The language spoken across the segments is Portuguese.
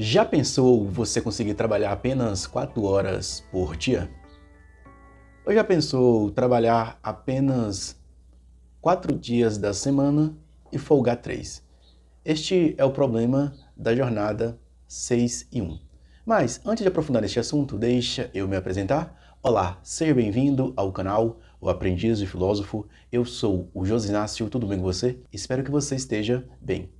Já pensou você conseguir trabalhar apenas 4 horas por dia? Ou já pensou trabalhar apenas 4 dias da semana e folgar 3? Este é o problema da jornada 6 e 1. Mas, antes de aprofundar neste assunto, deixa eu me apresentar. Olá, seja bem-vindo ao canal O Aprendiz de Filósofo. Eu sou o Josinácio, tudo bem com você? Espero que você esteja bem.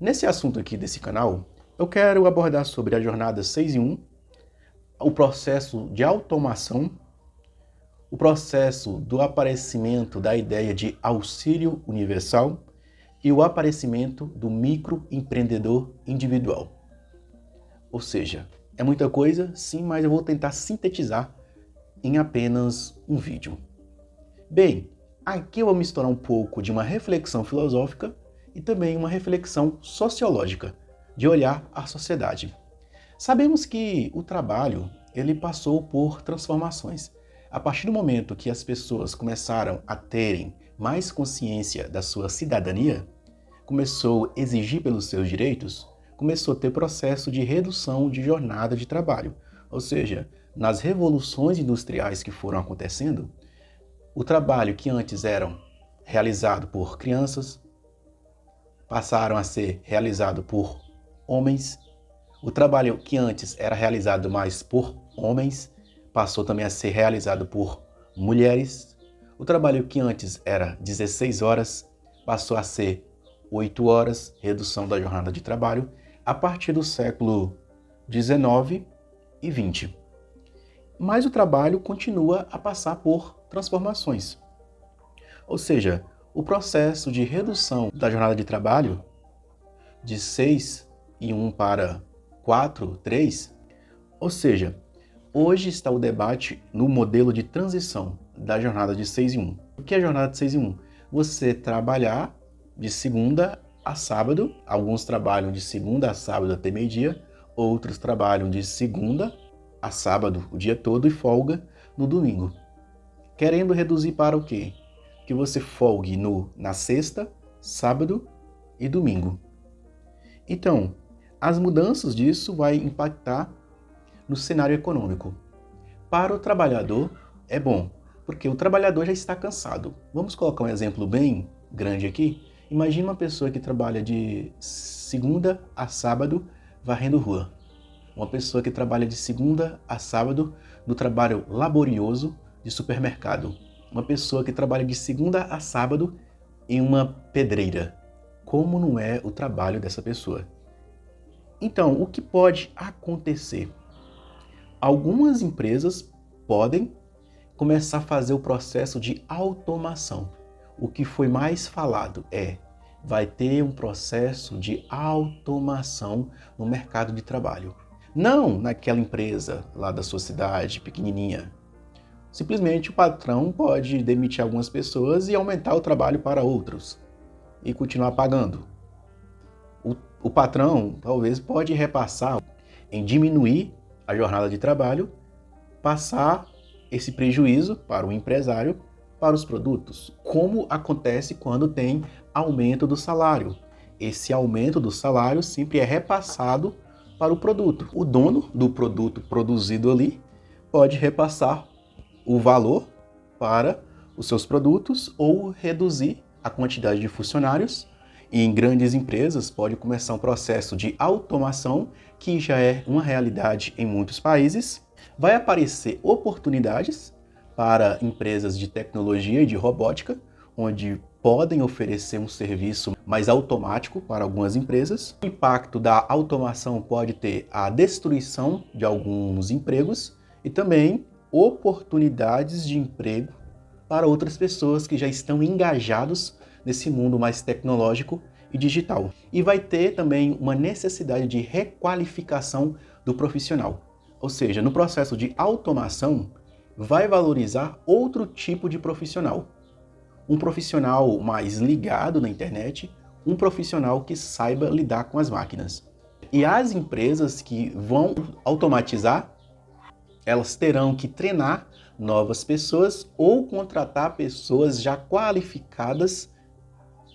Nesse assunto aqui desse canal, eu quero abordar sobre a jornada 6 e 1, o processo de automação, o processo do aparecimento da ideia de auxílio universal e o aparecimento do microempreendedor individual. Ou seja, é muita coisa, sim, mas eu vou tentar sintetizar em apenas um vídeo. Bem, aqui eu vou misturar um pouco de uma reflexão filosófica e também uma reflexão sociológica, de olhar a sociedade. Sabemos que o trabalho, ele passou por transformações. A partir do momento que as pessoas começaram a terem mais consciência da sua cidadania, começou a exigir pelos seus direitos, começou a ter processo de redução de jornada de trabalho. Ou seja, nas revoluções industriais que foram acontecendo, o trabalho que antes era realizado por crianças, passaram a ser realizado por homens. O trabalho que antes era realizado mais por homens, passou também a ser realizado por mulheres. O trabalho que antes era 16 horas, passou a ser 8 horas, redução da jornada de trabalho, a partir do século 19 e 20. Mas o trabalho continua a passar por transformações. Ou seja, o processo de redução da jornada de trabalho de 6 e 1 para 4, 3, ou seja, hoje está o debate no modelo de transição da jornada de 6 e 1. O que é a jornada de 6 e 1? Você trabalhar de segunda a sábado, alguns trabalham de segunda a sábado até meio-dia, outros trabalham de segunda a sábado o dia todo e folga no domingo. Querendo reduzir para o quê? Que você folgue na sexta, sábado e domingo. Então, as mudanças disso vai impactar no cenário econômico. Para o trabalhador é bom, porque o trabalhador já está cansado. Vamos colocar um exemplo bem grande aqui. Imagina uma pessoa que trabalha de segunda a sábado varrendo rua. Uma pessoa que trabalha de segunda a sábado no trabalho laborioso de supermercado. Uma pessoa que trabalha de segunda a sábado em uma pedreira. Como não é o trabalho dessa pessoa? Então, o que pode acontecer? Algumas empresas podem começar a fazer o processo de automação. O que foi mais falado vai ter um processo de automação no mercado de trabalho. Não naquela empresa lá da sua cidade, pequenininha. Simplesmente o patrão pode demitir algumas pessoas e aumentar o trabalho para outros e continuar pagando. O patrão talvez pode repassar em diminuir a jornada de trabalho, passar esse prejuízo para o empresário, para os produtos, como acontece quando tem aumento do salário. Esse aumento do salário sempre é repassado para o produto. O dono do produto produzido ali pode repassar o valor para os seus produtos ou reduzir a quantidade de funcionários. E em grandes empresas pode começar um processo de automação que já é uma realidade em muitos países. Vai aparecer oportunidades para empresas de tecnologia e de robótica, onde podem oferecer um serviço mais automático para algumas empresas. O impacto da automação pode ter a destruição de alguns empregos e também oportunidades de emprego para outras pessoas que já estão engajados nesse mundo mais tecnológico e digital. E vai ter também uma necessidade de requalificação do profissional. Ou seja, no processo de automação, vai valorizar outro tipo de profissional. Um profissional mais ligado na internet, um profissional que saiba lidar com as máquinas. E as empresas que vão automatizar, elas terão que treinar novas pessoas ou contratar pessoas já qualificadas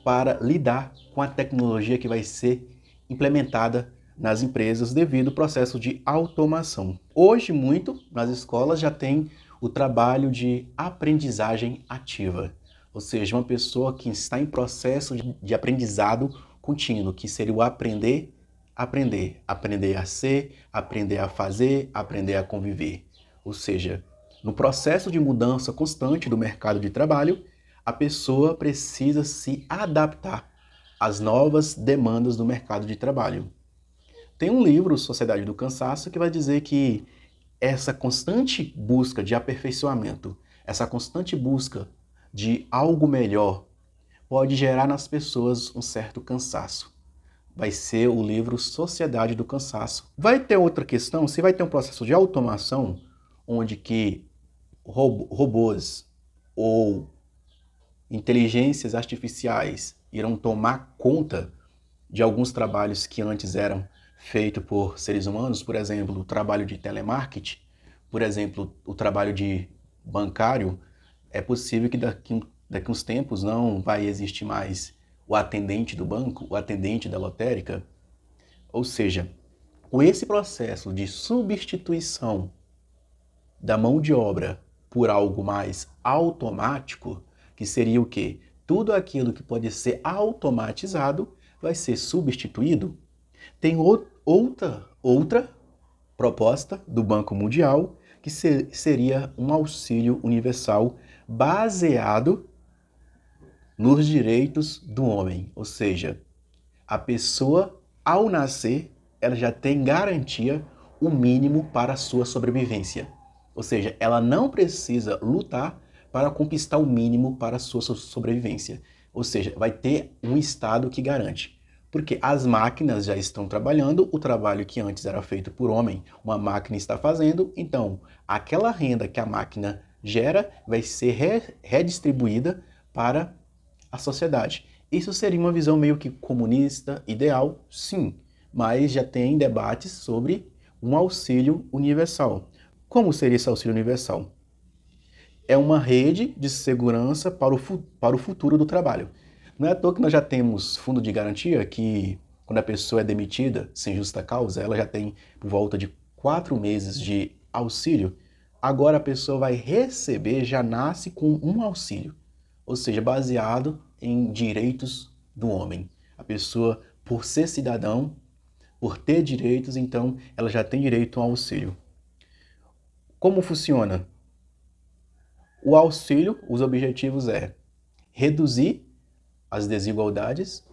para lidar com a tecnologia que vai ser implementada nas empresas devido ao processo de automação. Hoje, muito nas escolas já tem o trabalho de aprendizagem ativa, ou seja, uma pessoa que está em processo de aprendizado contínuo, que seria o aprender, aprender a ser, aprender a fazer, aprender a conviver. Ou seja, no processo de mudança constante do mercado de trabalho, a pessoa precisa se adaptar às novas demandas do mercado de trabalho. Tem um livro, Sociedade do Cansaço, que vai dizer que essa constante busca de aperfeiçoamento, essa constante busca de algo melhor, pode gerar nas pessoas um certo cansaço. Vai ser o livro Sociedade do Cansaço. Vai ter outra questão, se vai ter um processo de automação, onde que robôs ou inteligências artificiais irão tomar conta de alguns trabalhos que antes eram feitos por seres humanos, por exemplo, o trabalho de telemarketing, por exemplo, o trabalho de bancário, é possível que daqui uns tempos não vai existir mais o atendente do banco, o atendente da lotérica. Ou seja, com esse processo de substituição da mão de obra por algo mais automático, que seria o quê? Tudo aquilo que pode ser automatizado vai ser substituído. Tem outra proposta do Banco Mundial, que seria um auxílio universal baseado nos direitos do homem. Ou seja, a pessoa, ao nascer, ela já tem garantia o mínimo para a sua sobrevivência. Ou seja, ela não precisa lutar para conquistar o mínimo para a sua sobrevivência. Ou seja, vai ter um Estado que garante. Porque as máquinas já estão trabalhando, o trabalho que antes era feito por homem, uma máquina está fazendo, então aquela renda que a máquina gera vai ser redistribuída para a sociedade. Isso seria uma visão meio que comunista, ideal, sim, mas já tem debates sobre um auxílio universal. Como seria esse auxílio universal? É uma rede de segurança para o futuro do trabalho. Não é à toa que nós já temos fundo de garantia que, quando a pessoa é demitida sem justa causa, ela já tem por volta de 4 meses de auxílio. Agora a pessoa vai receber, já nasce com um auxílio, ou seja, baseado em direitos do homem. A pessoa, por ser cidadão, por ter direitos, então ela já tem direito ao auxílio. Como funciona? O auxílio, os objetivos é reduzir as desigualdades,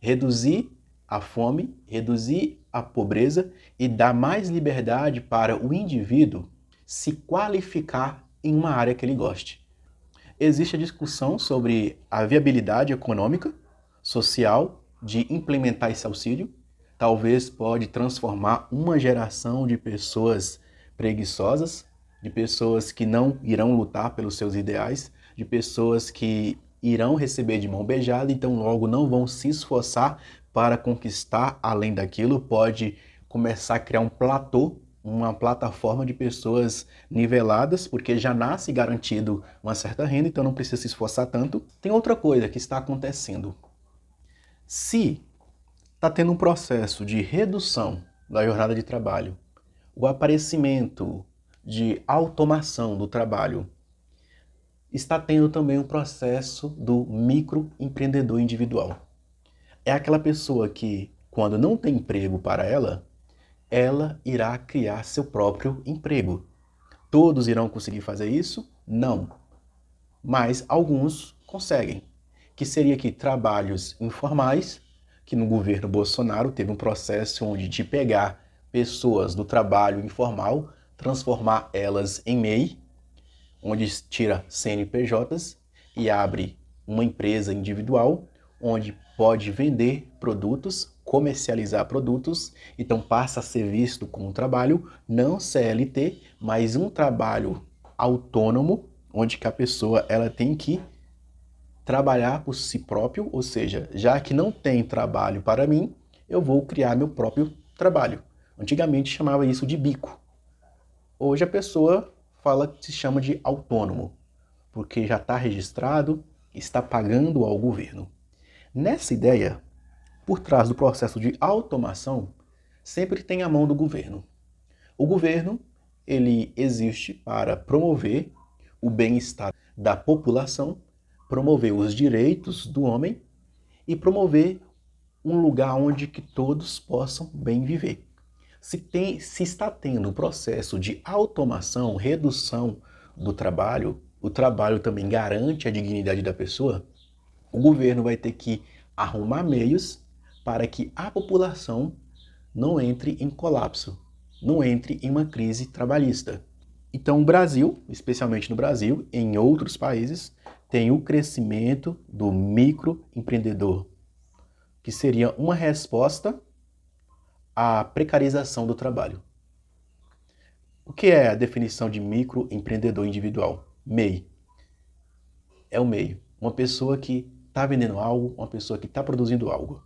reduzir a fome, reduzir a pobreza e dar mais liberdade para o indivíduo se qualificar em uma área que ele goste. Existe a discussão sobre a viabilidade econômica, social de implementar esse auxílio. Talvez pode transformar uma geração de pessoas preguiçosas, de pessoas que não irão lutar pelos seus ideais, de pessoas que irão receber de mão beijada, então logo não vão se esforçar para conquistar além daquilo. Pode começar a criar um platô, uma plataforma de pessoas niveladas, porque já nasce garantido uma certa renda, então não precisa se esforçar tanto. Tem outra coisa que está acontecendo. Se está tendo um processo de redução da jornada de trabalho, o aparecimento de automação do trabalho, está tendo também um processo do microempreendedor individual. É aquela pessoa que, quando não tem emprego para ela irá criar seu próprio emprego. Todos irão conseguir fazer isso? Não. Mas alguns conseguem. Que seria aqui trabalhos informais, que no governo Bolsonaro teve um processo onde de pegar pessoas do trabalho informal, transformar elas em MEI, onde tira CNPJs e abre uma empresa individual, onde pode vender produtos, comercializar produtos, então passa a ser visto como um trabalho não CLT, mas um trabalho autônomo, onde que a pessoa ela tem que trabalhar por si próprio, ou seja, já que não tem trabalho para mim, eu vou criar meu próprio trabalho. Antigamente chamava isso de bico. Hoje a pessoa fala que se chama de autônomo, porque já está registrado, está pagando ao governo. Nessa ideia, por trás do processo de automação, sempre tem a mão do governo. O governo, ele existe para promover o bem-estar da população, promover os direitos do homem e promover um lugar onde que todos possam bem viver. Se está tendo um processo de automação, redução do trabalho, o trabalho também garante a dignidade da pessoa, o governo vai ter que arrumar meios para que a população não entre em colapso, não entre em uma crise trabalhista. Então, o Brasil, especialmente no Brasil, em outros países, tem o crescimento do microempreendedor, que seria uma resposta à precarização do trabalho. O que é a definição de microempreendedor individual? MEI. É o MEI, uma pessoa que está vendendo algo, uma pessoa que está produzindo algo.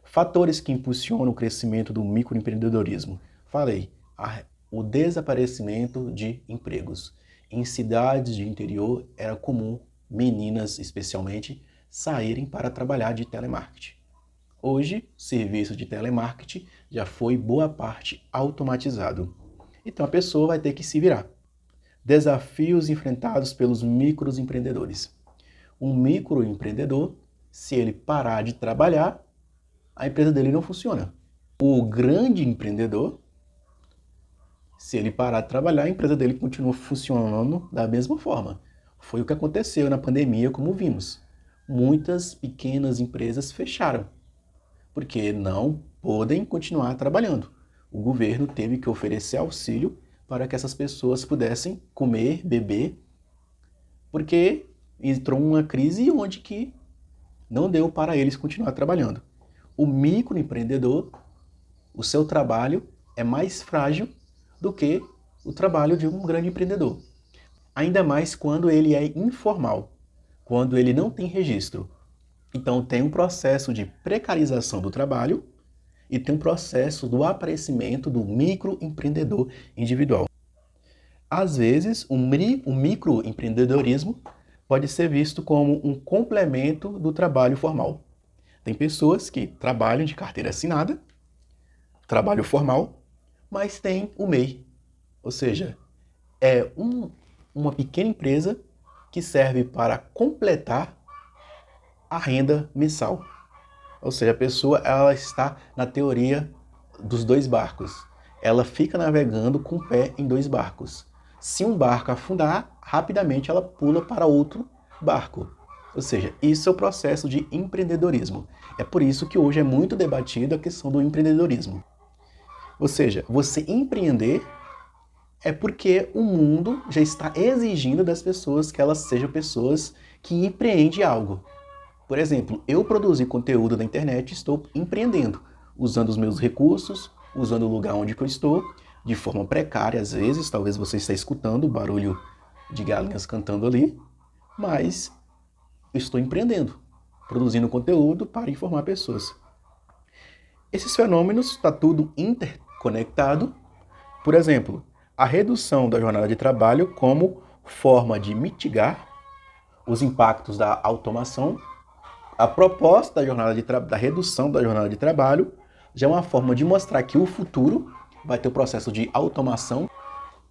Fatores que impulsionam o crescimento do microempreendedorismo. Falei, o desaparecimento de empregos. Em cidades de interior era comum meninas, especialmente, saírem para trabalhar de telemarketing. Hoje, o serviço de telemarketing já foi boa parte automatizado. Então a pessoa vai ter que se virar. Desafios enfrentados pelos microempreendedores. Um microempreendedor, se ele parar de trabalhar, a empresa dele não funciona. O grande empreendedor, se ele parar de trabalhar, a empresa dele continua funcionando da mesma forma. Foi o que aconteceu na pandemia, como vimos. Muitas pequenas empresas fecharam, porque não podem continuar trabalhando. O governo teve que oferecer auxílio para que essas pessoas pudessem comer, beber, porque entrou uma crise onde que não deu para eles continuar trabalhando. O microempreendedor, o seu trabalho é mais frágil do que o trabalho de um grande empreendedor. Ainda mais quando ele é informal, quando ele não tem registro. Então tem um processo de precarização do trabalho e tem um processo do aparecimento do microempreendedor individual. Às vezes, o microempreendedorismo pode ser visto como um complemento do trabalho formal. Tem pessoas que trabalham de carteira assinada, trabalho formal, mas tem o MEI, ou seja, é uma pequena empresa que serve para completar a renda mensal. Ou seja, a pessoa ela está na teoria dos dois barcos. Ela fica navegando com o pé em dois barcos. Se um barco afundar, rapidamente ela pula para outro barco. Ou seja, isso é o processo de empreendedorismo. É por isso que hoje é muito debatida a questão do empreendedorismo. Ou seja, você empreender é porque o mundo já está exigindo das pessoas que elas sejam pessoas que empreendem algo. Por exemplo, eu produzi conteúdo na internet e estou empreendendo, usando os meus recursos, usando o lugar onde eu estou, de forma precária às vezes, talvez você esteja escutando o barulho de galinhas cantando ali, mas eu estou empreendendo, produzindo conteúdo para informar pessoas. Esses fenômenos está tudo interconectado. Por exemplo, a redução da jornada de trabalho como forma de mitigar os impactos da automação. A proposta da redução da jornada de trabalho já é uma forma de mostrar que o futuro vai ter o processo de automação.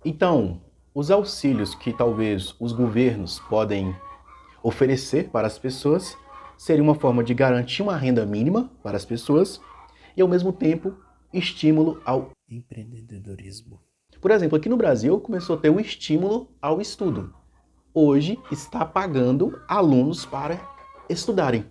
Então, os auxílios que talvez os governos podem oferecer para as pessoas seria uma forma de garantir uma renda mínima para as pessoas e, ao mesmo tempo, estímulo ao empreendedorismo. Por exemplo, aqui no Brasil começou a ter um estímulo ao estudo. Hoje está pagando alunos para estudarem.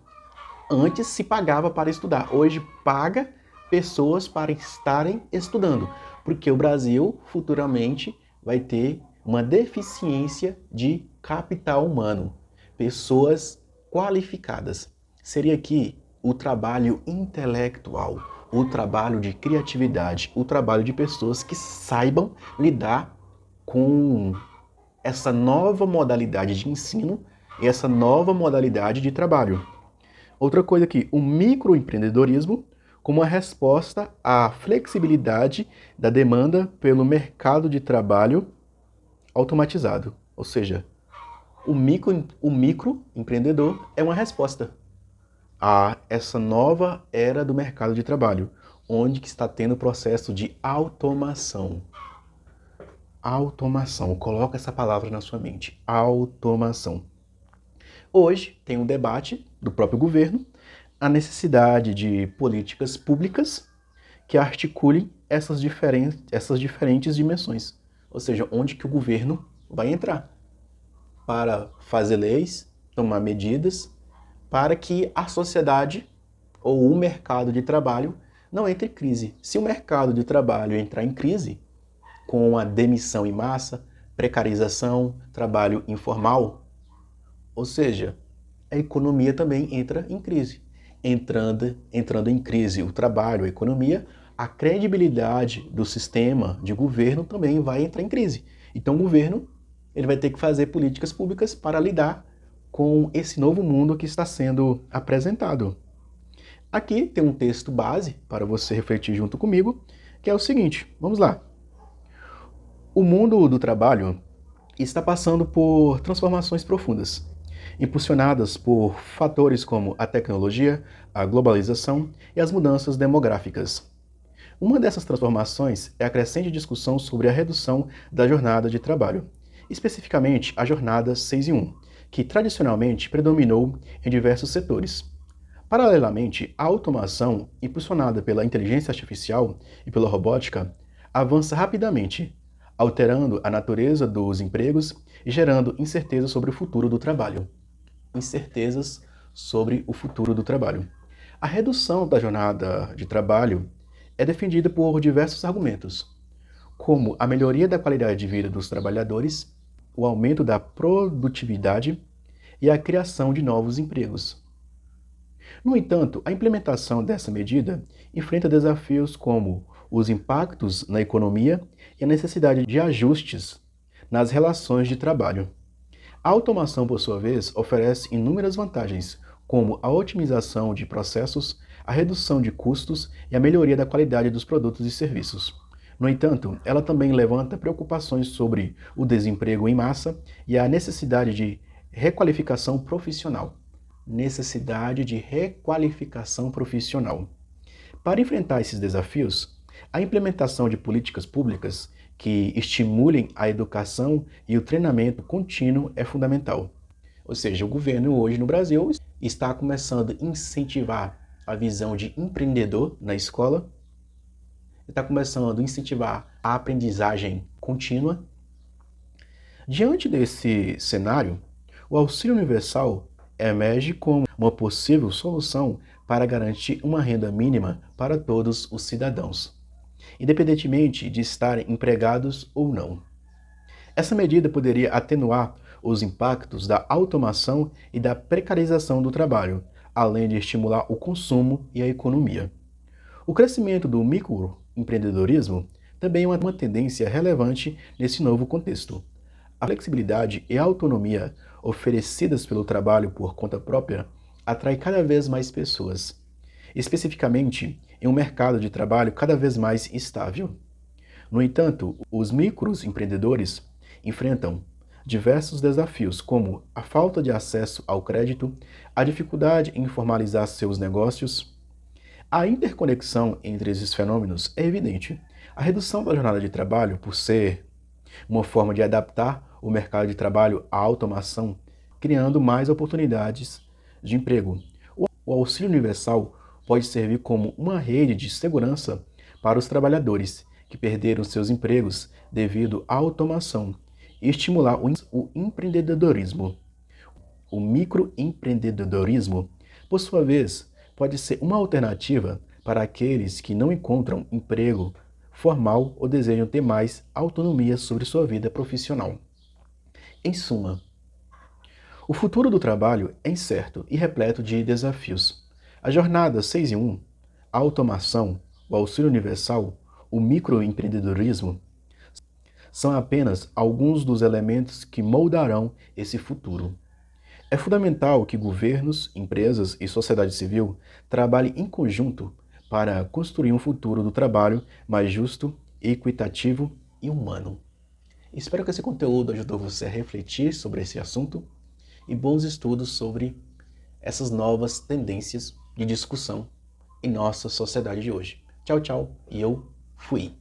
Antes se pagava para estudar, hoje paga pessoas para estarem estudando, porque o Brasil futuramente vai ter uma deficiência de capital humano, pessoas qualificadas. Seria aqui o trabalho intelectual, o trabalho de criatividade, o trabalho de pessoas que saibam lidar com essa nova modalidade de ensino e essa nova modalidade de trabalho. Outra coisa aqui, o microempreendedorismo como uma resposta à flexibilidade da demanda pelo mercado de trabalho automatizado. Ou seja, o microempreendedor é uma resposta a essa nova era do mercado de trabalho, onde que está tendo o processo de automação. Automação, coloca essa palavra na sua mente, automação. Hoje tem um debate do próprio governo, a necessidade de políticas públicas que articulem essas diferentes dimensões, ou seja, onde que o governo vai entrar para fazer leis, tomar medidas, para que a sociedade ou o mercado de trabalho não entre em crise. Se o mercado de trabalho entrar em crise, com a demissão em massa, precarização, trabalho informal, ou seja, a economia também entra em crise. Entrando em crise o trabalho, a economia, a credibilidade do sistema de governo também vai entrar em crise. Então o governo ele vai ter que fazer políticas públicas para lidar com esse novo mundo que está sendo apresentado. Aqui tem um texto base para você refletir junto comigo, que é o seguinte, vamos lá. O mundo do trabalho está passando por transformações profundas, impulsionadas por fatores como a tecnologia, a globalização e as mudanças demográficas. Uma dessas transformações é a crescente discussão sobre a redução da jornada de trabalho, especificamente a jornada 6 em 1, que tradicionalmente predominou em diversos setores. Paralelamente, a automação, impulsionada pela inteligência artificial e pela robótica, avança rapidamente, alterando a natureza dos empregos e gerando incertezas sobre o futuro do trabalho. Incertezas sobre o futuro do trabalho. A redução da jornada de trabalho é defendida por diversos argumentos, como a melhoria da qualidade de vida dos trabalhadores, o aumento da produtividade e a criação de novos empregos. No entanto, a implementação dessa medida enfrenta desafios como os impactos na economia e a necessidade de ajustes nas relações de trabalho. A automação, por sua vez, oferece inúmeras vantagens, como a otimização de processos, a redução de custos e a melhoria da qualidade dos produtos e serviços. No entanto, ela também levanta preocupações sobre o desemprego em massa e a necessidade de requalificação profissional. Para enfrentar esses desafios, a implementação de políticas públicas que estimulem a educação e o treinamento contínuo é fundamental. Ou seja, o governo hoje no Brasil está começando a incentivar a visão de empreendedor na escola, está começando a incentivar a aprendizagem contínua. Diante desse cenário, o auxílio universal emerge como uma possível solução para garantir uma renda mínima para todos os cidadãos, independentemente de estarem empregados ou não. Essa medida poderia atenuar os impactos da automação e da precarização do trabalho, além de estimular o consumo e a economia. O crescimento do microempreendedorismo também é uma tendência relevante nesse novo contexto. A flexibilidade e a autonomia oferecidas pelo trabalho por conta própria atrai cada vez mais pessoas, especificamente em um mercado de trabalho cada vez mais estável. No entanto, os microempreendedores enfrentam diversos desafios, como a falta de acesso ao crédito, a dificuldade em formalizar seus negócios. A interconexão entre esses fenômenos é evidente. A redução da jornada de trabalho, por ser uma forma de adaptar o mercado de trabalho à automação, criando mais oportunidades de emprego. O auxílio universal pode servir como uma rede de segurança para os trabalhadores que perderam seus empregos devido à automação e estimular o empreendedorismo. O microempreendedorismo, por sua vez, pode ser uma alternativa para aqueles que não encontram emprego formal ou desejam ter mais autonomia sobre sua vida profissional. Em suma, o futuro do trabalho é incerto e repleto de desafios. A jornada 6 em 1, a automação, o auxílio universal, o microempreendedorismo são apenas alguns dos elementos que moldarão esse futuro. É fundamental que governos, empresas e sociedade civil trabalhem em conjunto para construir um futuro do trabalho mais justo, equitativo e humano. Espero que esse conteúdo ajudou você a refletir sobre esse assunto e bons estudos sobre essas novas tendências de discussão em nossa sociedade de hoje. Tchau, tchau. E eu fui.